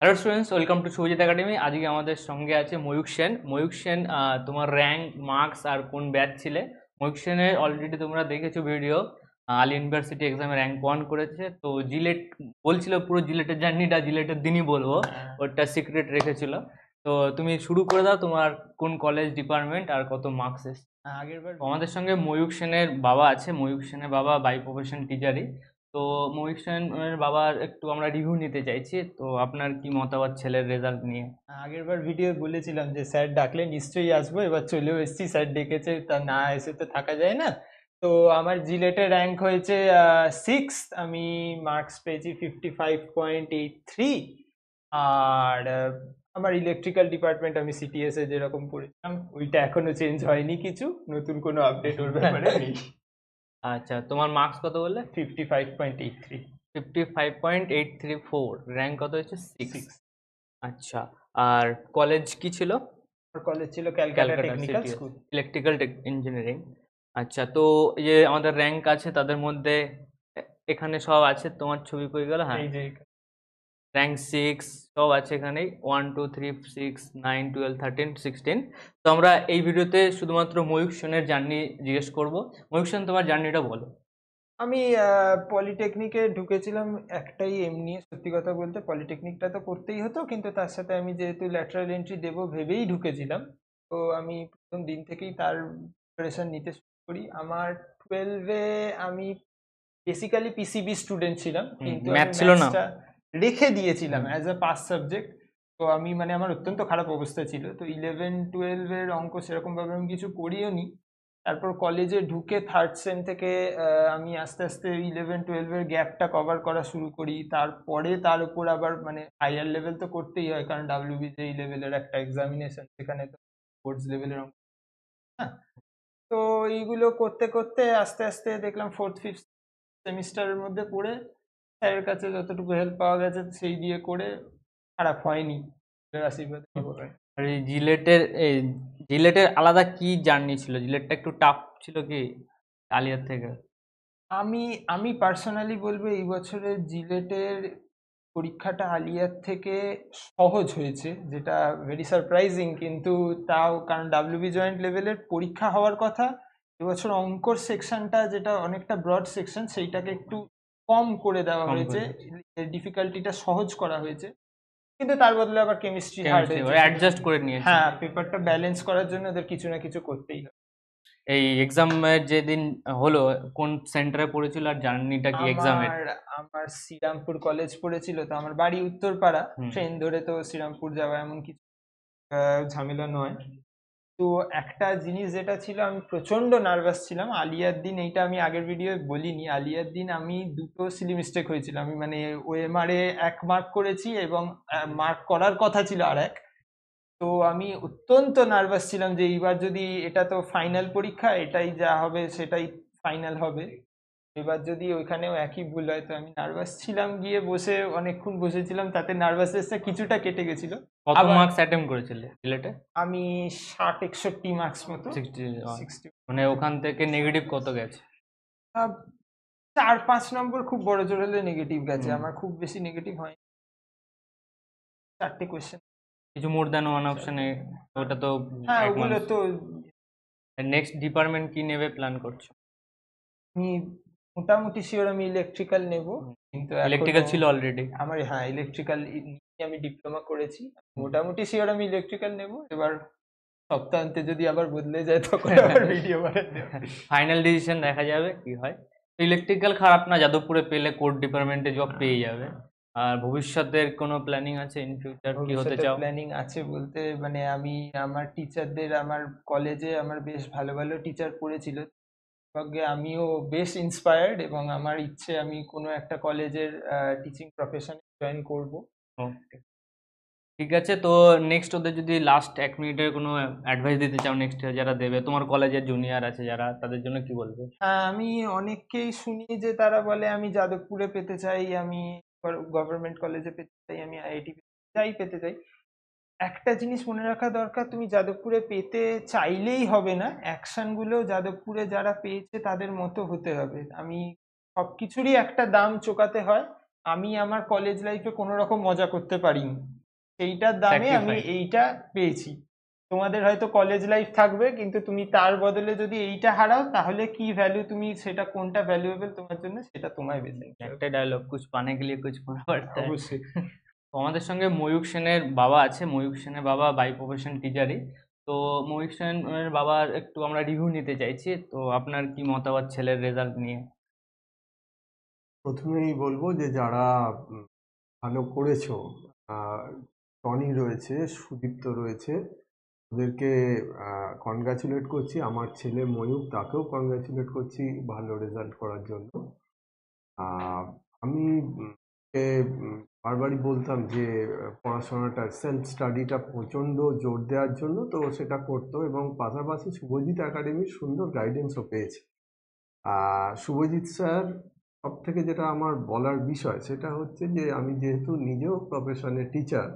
Hello students, welcome to Subhajit academy. আজকে আমাদের সঙ্গে আছে ময়ূক সেন। ময়ূক সেন, তোমার র্যাঙ্ক, মার্কস আর কোন ব্যাচ ছিলে? ময়ূক সেনের অলরেডি তোমরা দেখেছো ভিডিও, আলী ইউনিভার্সিটি এক্সামে র্যাঙ্ক 1 করেছে। তো জিলেট বলছিল পুরো জিলেটের জার্নিটা জিলেটের দিনই বলবো, ওটা সিক্রেট রেখেছিল। তো তুমি শুরু করে দাও, তোমার কোন কলেজ, ডিপার্টমেন্ট আর কত মার্কস এসেছে। আগেরবার আমাদের সঙ্গে ময়ূক সেনের বাবা আছে। ময়ূক সেনের বাবা বাই প্রফেশন টিচারই। তো মহিক সেনের বাবার একটু আমরা রিভিউ নিতে চাইছি। তো আপনার কি মতামত ছেলের রেজাল্ট নিয়ে? আগেরবার ভিডিও বলেছিলাম যে স্যার ডাকলে নিশ্চয়ই আসবো, এবার চলেও এসেছি। স্যার ডেকেছে, তা না এসে তো থাকা যায় না। তো আমার জিলেটে র্যাঙ্ক হয়েছে 6। আমি মার্কস পেয়েছি 55.83। আর আমার ইলেকট্রিক্যাল ডিপার্টমেন্ট, আমি সিটিএস এ যেরকম পড়েছিলাম ওইটা এখনো চেঞ্জ হয়নি, কিছু নতুন কোনো আপডেট ওর ব্যাপারে নেই। আচ্ছা, তোমার মার্কস কত বললে? 55.83। 55.834, র্যাঙ্ক কত হয়েছে? 6। 6। আচ্ছা, আর কলেজ কি ছিল? আমার কলেজ ছিল Calcutta Calcutta technical CTS school. Electrical engineering. আচ্ছা, তো এই যে আমাদের র্যাঙ্ক আছে তাদের মধ্যে এখানে সব আছে, তোমার ছবি কই গেল? হ্যাঁ, এই যে র্যাঙ্ক 6 সব আছে এখানেই, 1 2 3 6 9 12 13 16। তো আমরা এই ভিডিওতে শুধুমাত্র ময়ূক সেনের জার্নি জিজ্ঞেস করব। ময়ূক সেন, তোমার জার্নিটা বলো। আমি পলিটেকনিকে ঢুকেছিলাম একটাই এম নিয়ে। সত্যি কথা বলতে পলিটেকনিকটা তো করতেই হতো, কিন্তু তার সাথে আমি যেহেতু ল্যাটারাল এন্ট্রি দেবো ভেবেই ঢুকেছিলাম। তো আমি প্রথম দিন থেকেই তার প্রিপারেশন নিতে শুরু করি। আমার 12-এ আমি বেসিক্যালি পিসিবি স্টুডেন্ট ছিলাম, কিন্তু ম্যাথ আমি ছিল না? ম্যাথসটা রেখে দিয়েছিলাম হুম। As a pass subject. তো আমি মানে আমার অত্যন্ত খারাপ অবস্থা ছিল, তো 11-12-এর অঙ্ক সেরকমভাবে আমি কিছু করিও নি। তারপর কলেজে ঢুকে থার্ড সেম থেকে আমি আস্তে আস্তে 11-12-এর গ্যাপটা কভার করা শুরু করি। তারপরে তার উপর আবার মানে হায়ার লেভেল তো করতেই হয়, কারণ ডাব্লিউবিজেই লেভেলের একটা এক্সামিনেশন, সেখানে তো স্পোর্টস লেভেলের অঙ্ক। হ্যাঁ, তো এইগুলো করতে করতে আস্তে আস্তে দেখলাম ফোর্থ ফিফথ সেমিস্টারের মধ্যে পড়ে স্যারের কাছে যতটুকু হেল্প পাওয়া গেছে সেই দিয়ে করে খারাপ হয়নি, স্যারের আশীর্বাদে খবর হয়। আর এই জিলেটের আলাদা কি জার্নি ছিল? জিলেটটা একটু টাফ ছিল কি আলিয়ার থেকে? আমি আমি পার্সোনালি বলবো এই বছরের জিলেটের পরীক্ষাটা আলিয়ার থেকে সহজ হয়েছে, যেটা ভেরি সারপ্রাইজিং। কিন্তু তাও, কারণ ডাব্লিউবি জয়েন্ট লেভেলের পরীক্ষা হওয়ার কথা, এবছর অঙ্কর সেকশনটা যেটা অনেকটা ব্রড সেকশন, সেইটাকে একটু কম করে দেওয়া কম হয়েছে, করে ডিফিকাল্টিটা সহজ করা হয়েছে। কিন্তু তার বদলে আবার কেমিস্ট্রি হার্ড কেমিস্ট্রি হয়েছে, কিন্তু অ্যাডজাস্ট করে নিয়েছে। হ্যাঁ, পেপারটা ব্যালেন্স করার জন্য ওদের কিছু না কিছু করতেই হবে। এই এক্সামের যেদিন হলো, কোন সেন্টারে পড়েছিল আর জার্নিটা কি এক্সামের? আমার আমার শ্রীরামপুর কলেজ পড়েছিল, তো আমার বাড়ি উত্তরপাড়া। হুম। ট্রেন ধরে তো শ্রীরামপুর যাওয়া এমন কিছু ঝামেলা নয়। তো একটা জিনিস যেটা ছিল, আমি প্রচন্ড নার্ভাস ছিলাম আলিয়ার দিন। এইটা আমি আগের ভিডিও বলিনি, আলিয়ার দিন আমি দুটো সিলি মিস্টেক হয়েছিল। আমি মানে ওএমআর এ 1 মার্ক করেছি এবং মার্ক করার কথা ছিল আর 1। তো আমি অত্যন্ত নার্ভাস ছিলাম যে এইবার যদি, এটা তো ফাইনাল পরীক্ষা, এটাই যা হবে সেটাই ফাইনাল হবে। এবার যদি ওইখানেও একই ভুল হয়, তো আমি নার্ভাস ছিলাম। গিয়ে বসে অনেকক্ষণ বসেছিলাম, তাতে নার্ভাসনেসটা কিছুটা কেটে গেছিল। কত আবার মার্কস অ্যাটেম্প করেছিলে সিলেটে? আমি 60-61 মার্কস মতো। 60? 60। মানে ওখান থেকে নেগেটিভ কত গেছে? 4-5 নম্বর খুব বড় জোর হলে নেগেটিভ গেছে, হুম। আমার খুব বেশি নেগেটিভ হয়। 4টে কোয়েশ্চেন। কিছু মোর দ্যান ওয়ান অপশনে, ওটা তো হ্যাঁ, এক ওগুলো মানুষ। তো নেক্সট ডিপার্টমেন্ট কি নেবে প্ল্যান করছো? আমি মোটামুটি শিওর আমি ইলেকট্রিক্যাল নেব, কিন্তু এখনো ইলেকট্রিক্যাল ছিল অলরেডি? আমার, হ্যাঁ, ইলেকট্রিক্যাল নিয়ে আমি ডিপ্লোমা করেছি। মোটামুটি শিওর আমি ইলেকট্রিক্যাল নেব। এবার সপ্তাহান্তে যদি আবার বদলে যায় তখন আবার ভিডিও বানাতে হবে। ফাইনাল ডিসিশন দেখা যাবে কি হয়। ইলেকট্রিক্যাল খারাপ না, যাদবপুরে পেলে কোড ডিপার্টমেন্টে জব পেয়ে যাবে। আর ভবিষ্যতের কোনো প্ল্যানিং আছে ইন ফিউচার, কি হতে ভবিষ্যতে চাও? প্ল্যানিং আছে বলতে, মানে আমি আমার টিচারদের, আমার কলেজে আমার বেশ ভালো ভালো টিচার পড়েছিল, ভাগ্যে আমিও বেশ ইন্সপায়ার্ড, এবং আমার ইচ্ছে আমি কোনো একটা কলেজের টিচিং প্রফেশনে জয়েন করব। ওকে, ঠিক আছে। তো নেক্সট ওদের যদি লাস্ট 1 মিনিটের কোনো অ্যাডভাইস দিতে চাও, নেক্সট যারা দেবে, তোমার কলেজের জুনিয়র আছে যারা, তাদের জন্য কি বলবে? হ্যাঁ, আমি অনেককেই শুনি যে তারা বলে আমি যাদবপুরে পেতে চাই, আমি গভর্নমেন্ট কলেজে পেতে চাই, আমি আইআইটি যাই পেতে চাই। একটা জিনিস মনে রাখা দরকার, তুমি যাদবপুরে পেতে চাইলেই হবে না, অ্যাকশনগুলো যাদবপুরে যারা পেয়েছে তাদের মতো হতে হবে। আমি সবকিছুরই একটা দাম চোকাতে হয়। আমি আমার কলেজ লাইফে কোনো রকম মজা করতে পারিনি, সেইটার দামে আমি স্যাক্রিফাইস। এইটা পেয়েছি। তোমাদের হয়তো কলেজ লাইফ থাকবে, কিন্তু তুমি তার বদলে যদি এইটা হারাও তাহলে কি ভ্যালু, তুমি সেটা কোনটা ভ্যালুয়েবল তোমার জন্য সেটা তোমায় বেছে নিতে হবে। একটাই ডায়লগ, কুছ পানে কে লিয়ে কুছ খোনা পড়তা হ্যায়। অবশ্যই। তো আমাদের সঙ্গে ময়ূক সেনের বাবা আছে। ময়ূক সেনের বাবা বাই প্রফেশন টিচারই। তো ময়ূক সেনের বাবার একটু আমরা রিভিউ নিতে চাইছি। তো আপনার কি মতামত ছেলের রেজাল্ট নিয়ে? প্রথমেই বলবো যে যারা ভালো করেছো, টনি রয়েছে, সুদীপ্ত রয়েছে, ওদেরকে কনগ্রাচুলেট করছি। আমার ছেলে ময়ূক, তাকেও কনগ্রাচুলেট করছি ভালো রেজাল্ট করার জন্য। আহ, আমি এ, বারবারই বলতাম যে পড়াশোনাটা, সেলফ স্টাডিটা প্রচণ্ড জোর দেওয়ার জন্য, তো সেটা করতো এবং পাশাপাশি শুভজিৎ একাডেমির সুন্দর গাইডেন্সও পেয়েছে। শুভজিৎ স্যার, সব থেকে যেটা আমার বলার বিষয় সেটা হচ্ছে যে আমি যেহেতু নিজেও প্রফেশনের টিচার,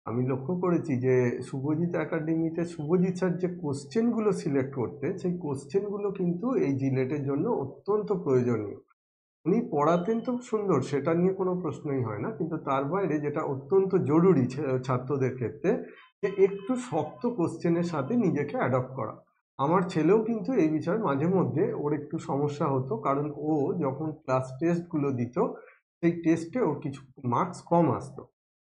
আমি লক্ষ্য করেছি যে শুভজিৎ একাডেমিতে শুভজিৎ স্যার যে কোশ্চেনগুলো সিলেক্ট করতে, সেই কোশ্চেনগুলো কিন্তু এই জিলেটের জন্য অত্যন্ত প্রয়োজনীয়। উনি পড়াতেন তো সুন্দর, সেটা নিয়ে কোনো প্রশ্নই হয় না, কিন্তু তার বাইরে যেটা অত্যন্ত জরুরি ছাত্রদের ক্ষেত্রে, যে একটু শক্ত কোশ্চেনের সাথে নিজেকে অ্যাডপ্ট করা। আমার ছেলেও কিন্তু এই বিষয়ে মাঝে মধ্যে ওর একটু সমস্যা হতো, কারণ ও যখন ক্লাস টেস্টগুলো দিত, সেই টেস্টে ওর কিছু মার্কস কম আসতো।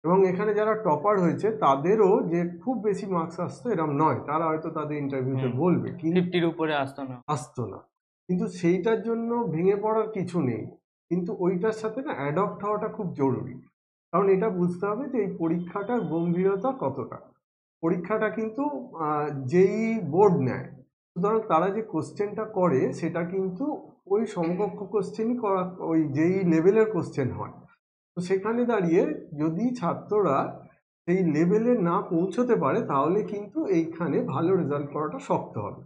এবং এখানে যারা টপার হয়েছে তাদেরও যে খুব বেশি মার্কস আসতো এরম নয়, তারা হয়তো তাদের ইন্টারভিউতে বলবে, কিন্তু 50-র উপরে আসতো না। আসতো না। কিন্তু সেইটার জন্য ভেঙে পড়ার কিছু নেই, কিন্তু ওইটার সাথে না অ্যাডপ্ট হওয়াটা খুব জরুরি। কারণ এটা বুঝতে হবে যে এই পরীক্ষাটার গম্ভীরতা কতটা। পরীক্ষাটা কিন্তু যেই বোর্ড নেয়, সুতরাং তারা যে কোশ্চেনটা করে সেটা কিন্তু ওই সমকক্ষ কোশ্চেনই করা, ওই যেই লেভেলের কোশ্চেন হয়। তো সেখানে দাঁড়িয়ে যদি ছাত্ররা সেই লেভেলে না পৌঁছতে পারে, তাহলে কিন্তু এইখানে ভালো রেজাল্ট করাটা শক্ত হবে।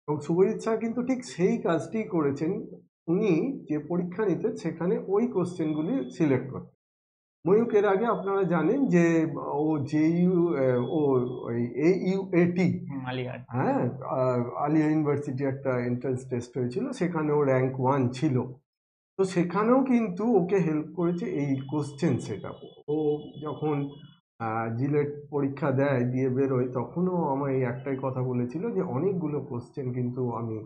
এবং শুভজিৎ স্যার কিন্তু ঠিক সেই কাজটিই করেছেন। উনি যে পরীক্ষা নিতেন সেখানে ওই কোশ্চেনগুলি সিলেক্ট করতেন। ময়ূক, এর আগে আপনারা জানেন যে ও জেইউ, ও ওই AUAT, আলিয়ার। হ্যাঁ, আলিয়া ইউনিভার্সিটি একটা এন্ট্রান্স টেস্ট হয়েছিল, সেখানেও র্যাঙ্ক 1 ছিল। তো সেখানেও কিন্তু ওকে হেল্প করেছে এই কোশ্চেন সেট আপ। ও যখন জিলেট পরীক্ষা দিয়ে বেরোয়, তখনও আমায় এই একটাই কথা বলেছিল যে অনেকগুলো কোশ্চেন কিন্তু আমি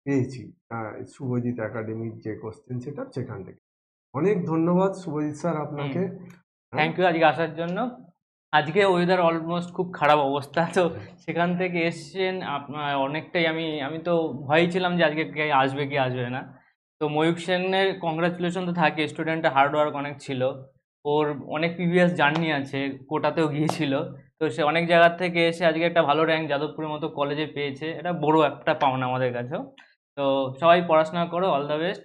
পেয়েছি শুভজিৎ একাডেমির যে কোশ্চেন সেট আপ সেখান থেকে। অনেক ধন্যবাদ শুভজিৎ স্যার আপনাকে। থ্যাংক ইউ আজকে আসার জন্য। আজকে ওয়েদার অলমোস্ট খুব খারাপ অবস্থা, তো সেখান থেকে এসছেন আপনার অনেকটাই। আমি আমি তো ভয়ই ছিলাম যে আজকে কে আসবে কি আসবে না। তো ময়ূক সেনের কংগ্রাচুলেশন তো থাকে, স্টুডেন্টের হার্ডওয়ার্ক অনেক ছিল। ওর অনেক প্রিভিয়াস জার্নি আছে, কোটাতেও গিয়েছিল। তো সে অনেক জায়গার থেকে এসে আজকে একটা ভালো র্যাঙ্ক যাদবপুরের মতো কলেজে পেয়েছে, এটা বড় একটা পাওনা আমাদের কাছেও। তো সবাই পড়াশোনা করো, all the best.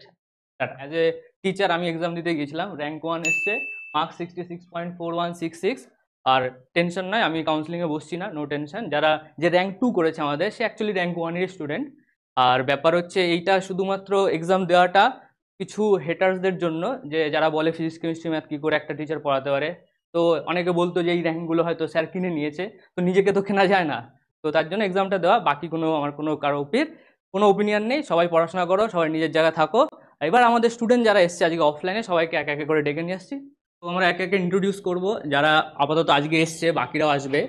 As a teacher আমি এক্সাম দিতে গিয়েছিলাম, র্যাঙ্ক 1 এসছে, মার্ক 66.4166। আর টেনশন নয়, আমি কাউন্সিলিংয়ে বসছি না, নো টেনশন। যারা যে র্যাঙ্ক 2 করেছে আমাদের, সে অ্যাকচুয়ালি র্যাঙ্ক 1-এর স্টুডেন্ট। আর ব্যাপার হচ্ছে এইটা শুধুমাত্র এক্সাম দেওয়াটা কিছু হেটার্সদের জন্য, যে যারা বলে ফিজিক্স কেমিস্ট্রি ম্যাথ কী করে একটা টিচার পড়াতে পারে। তো অনেকে বলতো যে এই র্যাঙ্কগুলো হয়তো স্যার কিনে নিয়েছে, তো নিজেকে তো কেনা যায় না। তো তার জন্য এক্সামটা দেওয়া, বাকি আমার কারো কোনো ওপিনিয়ন নেই। সবাই পড়াশোনা করো, সবাই নিজের জায়গায় থাকো। এবার আমাদের স্টুডেন্ট যারা এসছে আজকে অফলাইনে, সবাইকে একে একে করে ডেকে নিয়ে আসছি। তো আমরা একে একে ইন্ট্রোডিউস করবো যারা আপাতত আজকে এসছে, বাকিরাও আসবে।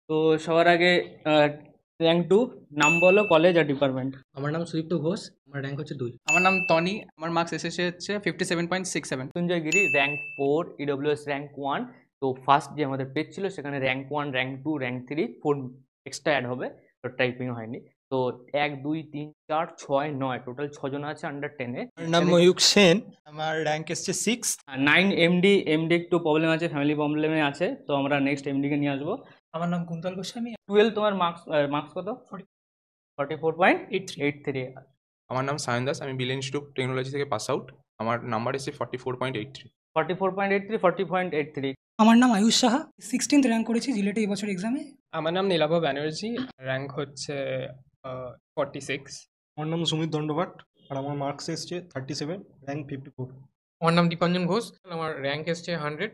তো সবার আগে র্যাঙ্ক 2, নাম বলো, কলেজ আর ডিপার্টমেন্ট। আমার নাম সুদীপ্ত ঘোষ, আমার র্যাঙ্ক হচ্ছে 2। আমার নাম টনি, আমার মার্কস এসেছে হচ্ছে 57.67। Mrityunjay Giri, rank 4, EWS rank 1। তো ফার্স্ট যে আমাদের পেজ ছিল সেখানে rank 1, rank 2, rank 3, 4 extra add হবে, তো টাইপিং হয়নি। তো 1, 2, 3, 4, 6, 9 টোটাল 6 জন আছে আন্ডার 10-এ। আমার নাম ময়ূক সেন, আমার র্যাঙ্ক এসছে 6। 9 এমডি একটু প্রবলেম আছে, ফ্যামিলি প্রবলেমে আছে, তো আমরা নেক্সট এমডিকে নিয়ে আসবো। আমার নাম কুন্তল গোস্বামী। 12 তোমার মার্কস কত? 44.83। আমার নাম সায়ন দাস, আমি বিল ইনস্টিটিউট টেকনোলজি থেকে পাস আউট। আমার নাম্বার এসে 44.83। 44.83, 40.83। আমার নাম আয়ুষ সাহা, 16th র্যাঙ্ক করেছি জিলেটে এই বছর এক্সামে। আমার নাম নীলাভ ব্যানার্জি, র্যাঙ্ক হচ্ছে 46। আমার নাম সুমিত দণ্ডভাট, আর আমার মার্কস এসছে 37, র্যাঙ্ক 54। আমার নাম দীপাঞ্জন ঘোষ, আমার র্যাঙ্ক এসছে 100,